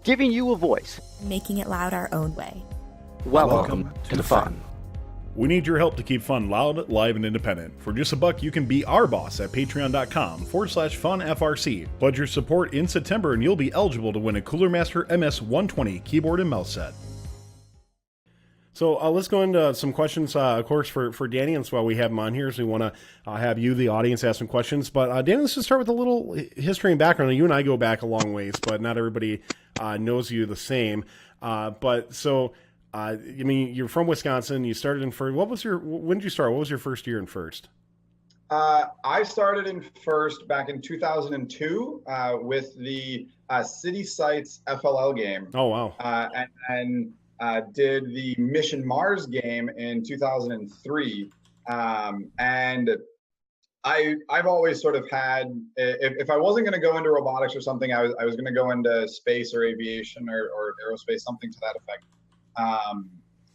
giving you a voice. Making it loud our own way. Welcome to the fun. We need your help to keep fun loud, live, and independent. For just $1, you can be our boss at patreon.com/funfrc. Pledge your support in September and you'll be eligible to win a Cooler Master MS-120 keyboard and mouse set. So let's go into some questions, of course, for Danny, and that's why we have him on here. So we want to have you, the audience, ask some questions. But Danny, let's just start with a little history and background. You and I go back a long ways, but not everybody knows you the same. I mean, you're from Wisconsin. You started in first. When did you start? What was your first year in first? I started in first back in 2002 with the City Sites FLL game. Oh, wow. And did the Mission Mars game in 2003. And I've always sort of had, if I wasn't going to go into robotics or something, I was going to go into space or aviation or aerospace, something to that effect.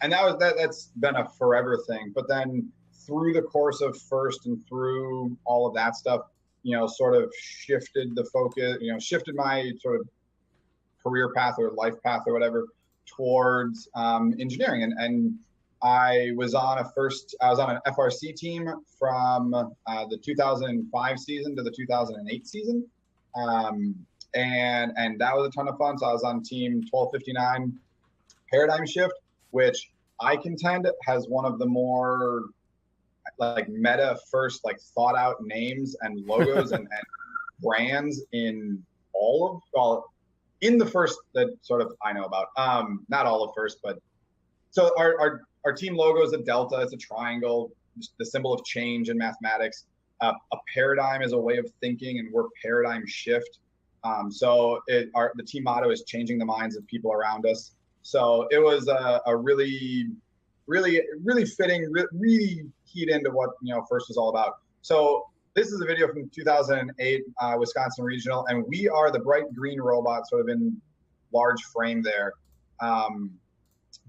And that's been a forever thing. But then through the course of first and through all of that stuff, sort of shifted the focus, shifted my sort of career path or life path or whatever towards engineering. And I was on an FRC team from the 2005 season to the 2008 season. And that was a ton of fun. So I was on team 1259 Paradigm Shift, which I contend has one of the more like meta first, like thought out names and logos and brands in in the first that sort of I know about. Not all of first, but so our team logo is a delta. It's a triangle, the symbol of change in mathematics. A paradigm is a way of thinking, and we're paradigm shift. So the team motto is changing the minds of people around us. So it was a really, really, really fitting, really keyed into what first was all about. So this is a video from 2008 Wisconsin Regional, and we are the bright green robot, sort of in large frame there,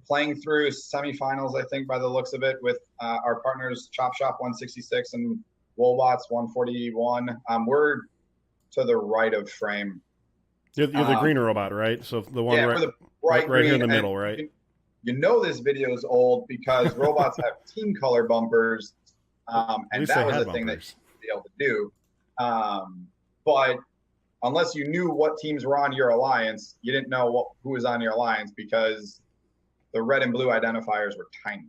playing through semifinals, I think, by the looks of it, with our partners Chop Shop 166 and Wobots 141. We're to the right of frame. You're the green robot, right? So the one right here in the middle, right? This video is old because robots have team color bumpers, and that was the thing that you should be able to do. But unless you knew what teams were on your alliance, you didn't know who was on your alliance because the red and blue identifiers were tiny.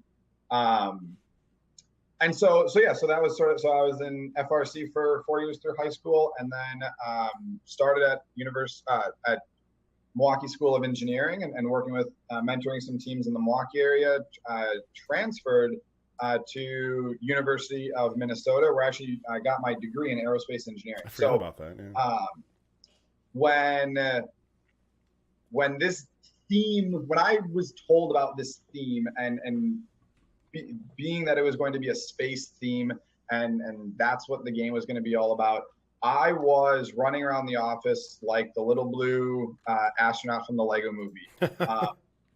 And so that was so I was in FRC for 4 years through high school, and then started at Milwaukee School of Engineering and working with mentoring some teams in the Milwaukee area. Transferred to University of Minnesota, where I actually got my degree in aerospace engineering. I forgot about that. Yeah. When I was told about this theme and being that it was going to be a space theme and that's what the game was going to be all about, I was running around the office like the little blue astronaut from the Lego movie.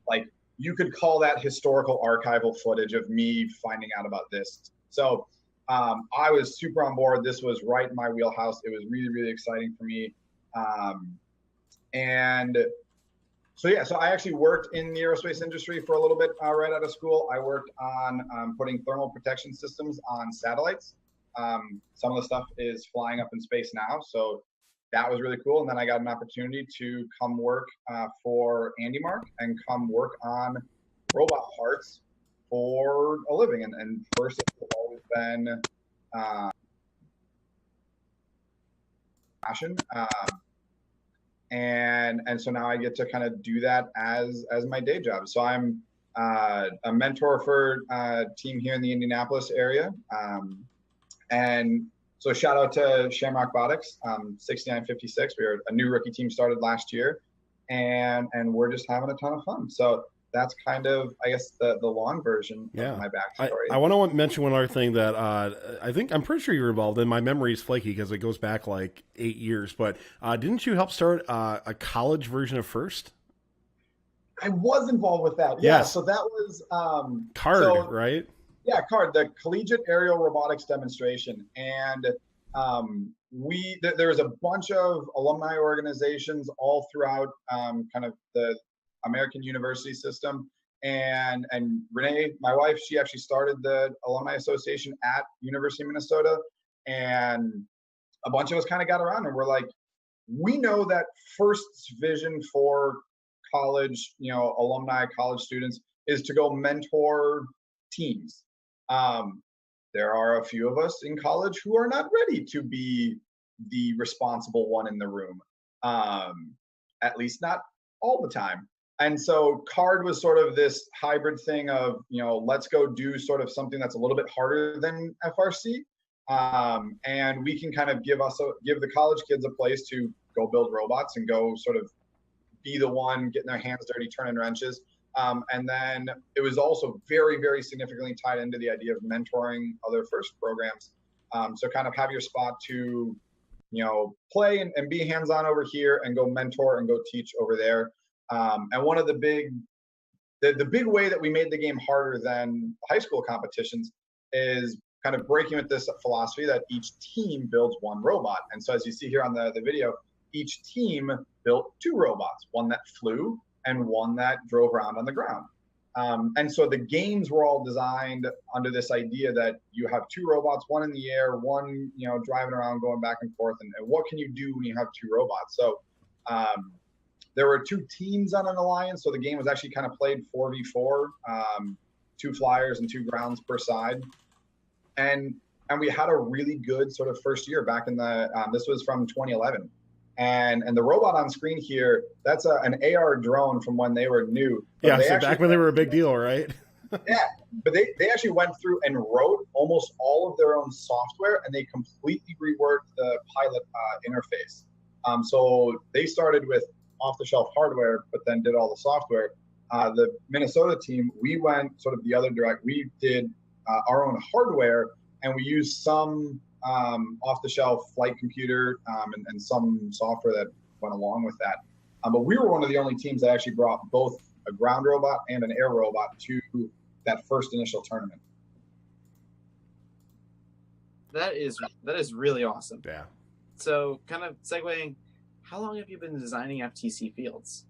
Like you could call that historical archival footage of me finding out about this. So I was super on board. This was right in my wheelhouse. It was really, really exciting for me. So I actually worked in the aerospace industry for a little bit right out of school. I worked on putting thermal protection systems on satellites. Some of the stuff is flying up in space now, so that was really cool. And then I got an opportunity to come work for Andy Mark and come work on robot parts for a living. And first, it's always been passion. And so now I get to kind of do that as my day job. So I'm a mentor for a team here in the Indianapolis area. And so shout out to Shamrock Robotics, 6956. We were a new rookie team started last year, and we're just having a ton of fun. So that's kind of, I guess, the long version of my backstory. I want to mention one other thing that I'm pretty sure you were involved in. My memory is flaky because it goes back like 8 years. But didn't you help start a college version of FIRST? I was involved with that. Yeah. So that was CARD, right? Yeah, CARD, the Collegiate Aerial Robotics Demonstration. And There's a bunch of alumni organizations all throughout kind of the American university system. And Renee, my wife, she actually started the Alumni Association at University of Minnesota. And a bunch of us kind of got around and we're like, we know that first vision for college, alumni, college students is to go mentor teams. There are a few of us in college who are not ready to be the responsible one in the room, at least not all the time. And so CARD was sort of this hybrid thing of, let's go do sort of something that's a little bit harder than FRC. And we can kind of give the college kids a place to go build robots and go sort of be the one getting their hands dirty, turning wrenches. And then it was also very, very significantly tied into the idea of mentoring other FIRST programs. So kind of have your spot to, play and be hands-on over here and go mentor and go teach over there. And one of the big way that we made the game harder than high school competitions is kind of breaking with this philosophy that each team builds one robot. And so as you see here on the video, each team built 2 robots, one that flew and one that drove around on the ground. And so the games were all designed under this idea that you have 2 robots, one in the air, one driving around, going back and forth. And what can you do when you have 2 robots? So there were 2 teams on an alliance. So the game was actually kind of played 4v4, 2 flyers and 2 grounds per side. And we had a really good sort of first year back in this was from 2011. And the robot on screen here, that's an AR drone from when they were new. Yeah, so back when they were a big deal, right? Yeah, but they actually went through and wrote almost all of their own software, and they completely reworked the pilot interface. So they started with off-the-shelf hardware, but then did all the software. The Minnesota team, we went sort of the other direct. We did our own hardware, and we used some off-the-shelf flight computer and some software that went along with that. But we were one of the only teams that actually brought both a ground robot and an air robot to that first initial tournament. That is really awesome. Yeah. So kind of segueing, how long have you been designing FTC fields?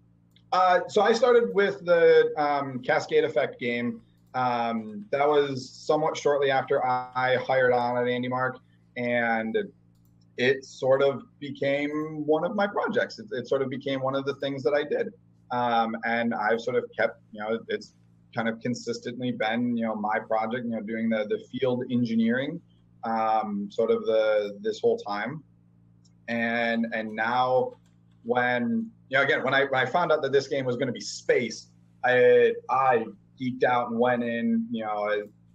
So I started with the Cascade Effect game. That was somewhat shortly after I hired on at Andy Mark, and it sort of became one of my projects. It sort of became one of the things that I did. And I've sort of kept, it's kind of consistently been, my project, doing the field engineering, sort of this whole time. And now when, again, when I found out that this game was going to be space, I geeked out and went in,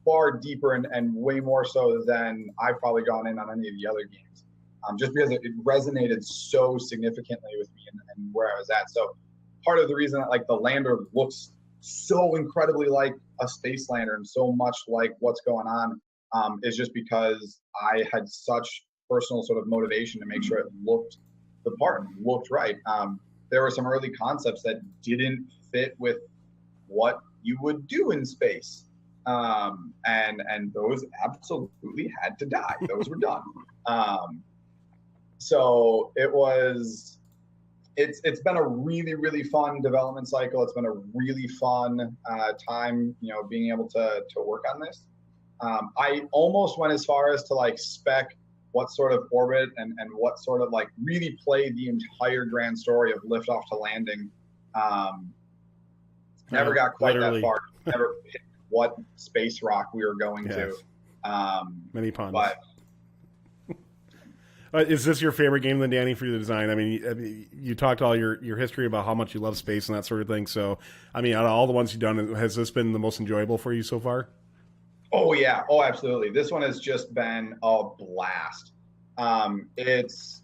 far deeper and way more so than I've probably gone in on any of the other games, just because it resonated so significantly with me and where I was at. So part of the reason that the lander looks so incredibly like a space lander and so much like what's going on is just because I had such personal sort of motivation to make sure it looked the part, looked right. There were some early concepts that didn't fit with what you would do in space. And those absolutely had to die. Those were done. So it's been a really, really fun development cycle. It's been a really fun time, being able to work on this. I almost went as far as to spec what sort of orbit and what sort of really play the entire grand story of liftoff to landing. Never got quite that far. Never picked what space rock we were going to. Many puns. But is this your favorite game then, Danny, for the design? I mean, you talked all your history about how much you love space and that sort of thing. So, I mean, out of all the ones you've done, has this been the most enjoyable for you so far? Oh, yeah. Oh, absolutely. This one has just been a blast. It's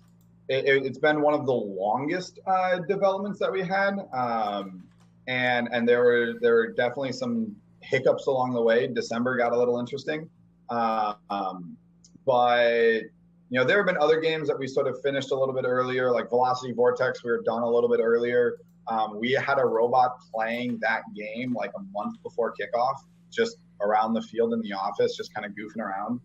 been one of the longest developments that we had. And there were definitely some hiccups along the way. December got a little interesting. But there have been other games that we sort of finished a little bit earlier, like Velocity Vortex. We were done a little bit earlier. We had a robot playing that game a month before kickoff, just around the field in the office, just kind of goofing around.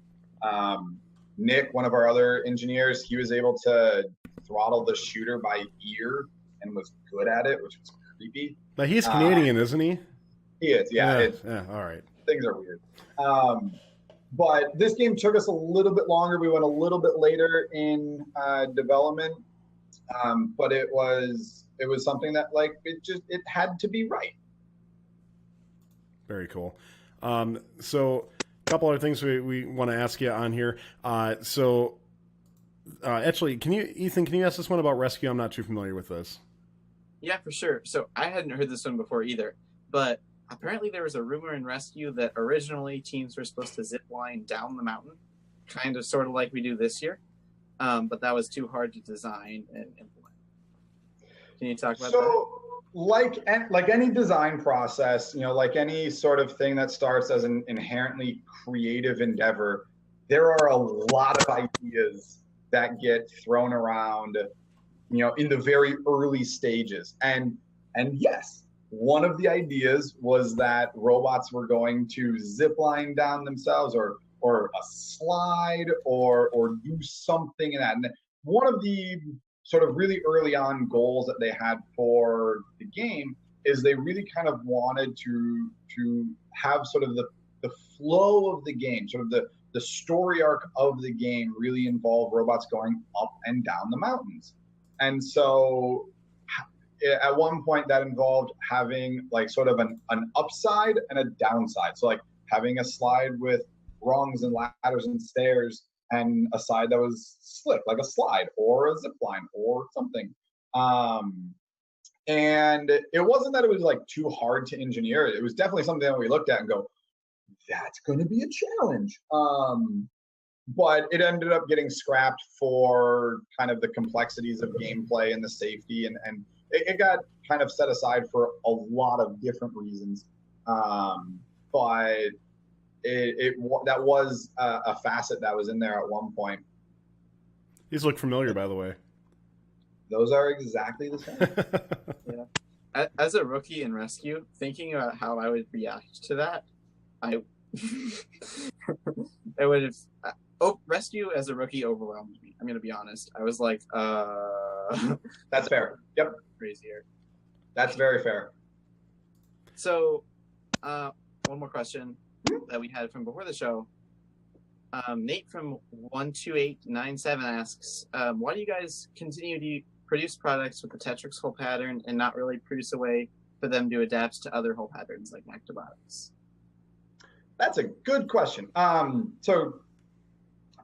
Nick, one of our other engineers, he was able to throttle the shooter by ear and was good at it, which was creepy. Now he's Canadian, isn't he? He is, yeah. Yeah. All right. Things are weird. But this game took us a little bit longer. We went a little bit later in development, but it was something that it had to be right. Very cool. So a couple other things we want to ask you on here. Actually, Ethan, can you ask this one about Rescue? I'm not too familiar with this. Yeah, for sure. So I hadn't heard this one before either, but apparently there was a rumor in Rescue that originally teams were supposed to zip line down the mountain, kind of sort of like we do this year, but that was too hard to design and implement. Can you talk about that? So, like any design process, like any sort of thing that starts as an inherently creative endeavor, there are a lot of ideas that get thrown around, in the very early stages. And yes, one of the ideas was that robots were going to zip line down themselves or a slide or do something in that. And one of the sort of really early on goals that they had for the game is they really kind of wanted to have sort of the flow of the game, sort of the story arc of the game really involve robots going up and down the mountains. And so at one point that involved having like sort of an upside and a downside. So like having a slide with rungs and ladders and stairs, and a side that was slick, like a slide or a zip line or something. And it wasn't that it was like too hard to engineer. It was definitely something that we looked at and go, that's going to be a challenge. But it ended up getting scrapped for kind of the complexities of gameplay and the safety, and it got kind of set aside for a lot of different reasons. But that was a facet that was in there at one point. These look familiar, by the way. Those are exactly the same. Yeah. As a rookie in Rescue, thinking about how I would react to that, I would have. Rescue as a rookie overwhelmed me. I'm gonna be honest. I was like, That's fair. Yep. Crazier. That's very fair. So, one more question that we had from before the show. Nate from 12897 asks, why do you guys continue to produce products with the Tetrix hole pattern and not really produce a way for them to adapt to other hole patterns like Robotics? That's a good question. So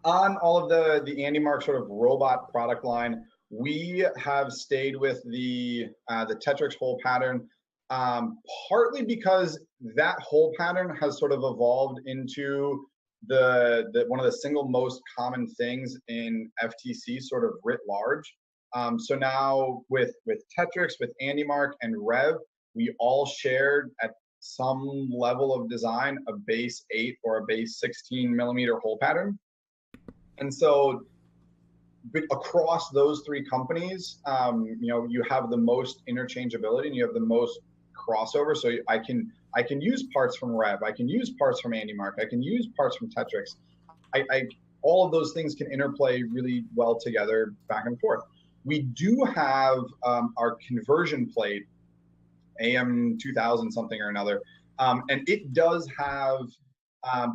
on all of the AndyMark sort of robot product line, we have stayed with the Tetrix hole pattern, partly because that hole pattern has sort of evolved into the one of the single most common things in FTC sort of writ large. So now with Tetrix, with AndyMark and Rev, we all shared at some level of design a base 8 or a base 16 millimeter hole pattern. And so across those three companies, you have the most interchangeability and you have the most crossover. So I can use parts from Rev, I can use parts from AndyMark, I can use parts from Tetrix. All of those things can interplay really well together back and forth. We do have our conversion plate, AM 2000 something or another, and it does have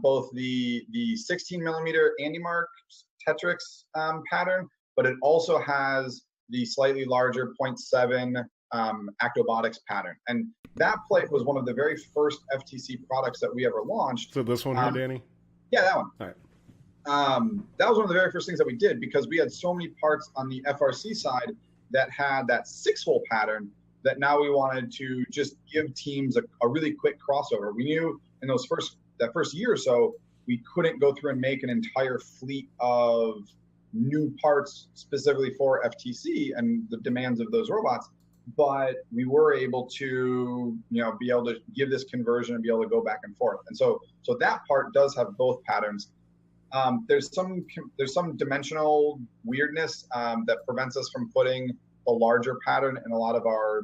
both the 16 millimeter AndyMark Tetrix pattern, but it also has the slightly larger 0.7 Robotics pattern. And that plate was one of the very first FTC products that we ever launched. So this one here, Danny? Yeah, that one. All right. That was one of the very first things that we did because we had so many parts on the FRC side that had that 6-hole pattern that now we wanted to just give teams a really quick crossover. We knew in that first year or so, we couldn't go through and make an entire fleet of new parts specifically for FTC and the demands of those robots, but we were able to, be able to give this conversion and be able to go back and forth. And so that part does have both patterns. There's some dimensional weirdness that prevents us from putting a larger pattern in a lot of our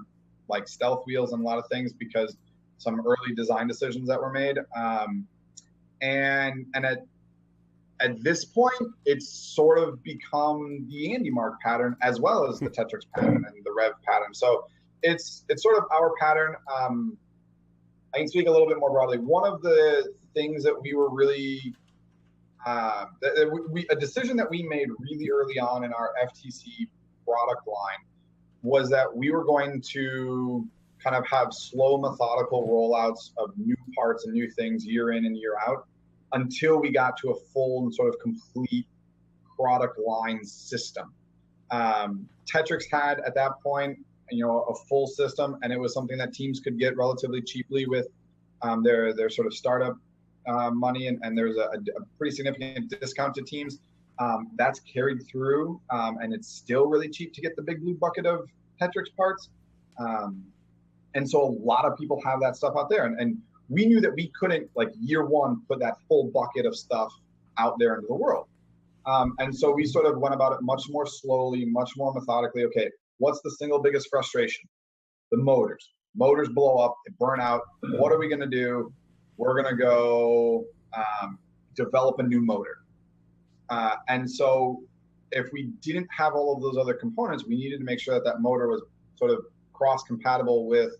like stealth wheels and a lot of things because some early design decisions that were made. And at this point, it's sort of become the Andy Mark pattern as well as the Tetrix pattern and the Rev pattern. So it's sort of our pattern. I can speak a little bit more broadly. One of the things that we were really a decision that we made really early on in our FTC product line was that we were going to kind of have slow, methodical rollouts of new parts and new things year in and year out until we got to a full and sort of complete product line system. Tetrix had at that point, a full system, and it was something that teams could get relatively cheaply with their sort of startup money, and there's a pretty significant discount to teams. That's carried through, and it's still really cheap to get the big blue bucket of Tetrix parts. And so a lot of people have that stuff out there, and we knew that we couldn't, like year one, put that full bucket of stuff out there into the world. And so we sort of went about it much more slowly, much more methodically. Okay, what's the single biggest frustration? The motors. Motors blow up, they burn out. What are we going to do? We're going to go develop a new motor. And so if we didn't have all of those other components, we needed to make sure that that motor was sort of cross-compatible with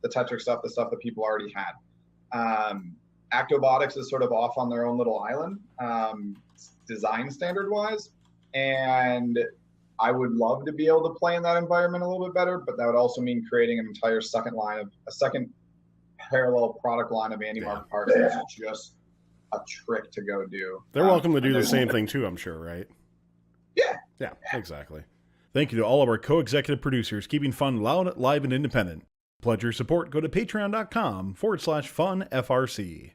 the Tetrix stuff, the stuff that people already had. Robotics is sort of off on their own little island, design standard-wise, and I would love to be able to play in that environment a little bit better, but that would also mean creating an entire second parallel product line of Andy Mark parts. That's just a trick to go do. They're welcome to do the same thing too, I'm sure, right? Yeah, exactly. Thank you to all of our co-executive producers, keeping fun loud, live, and independent. Pledge your support. Go to patreon.com/funfrc.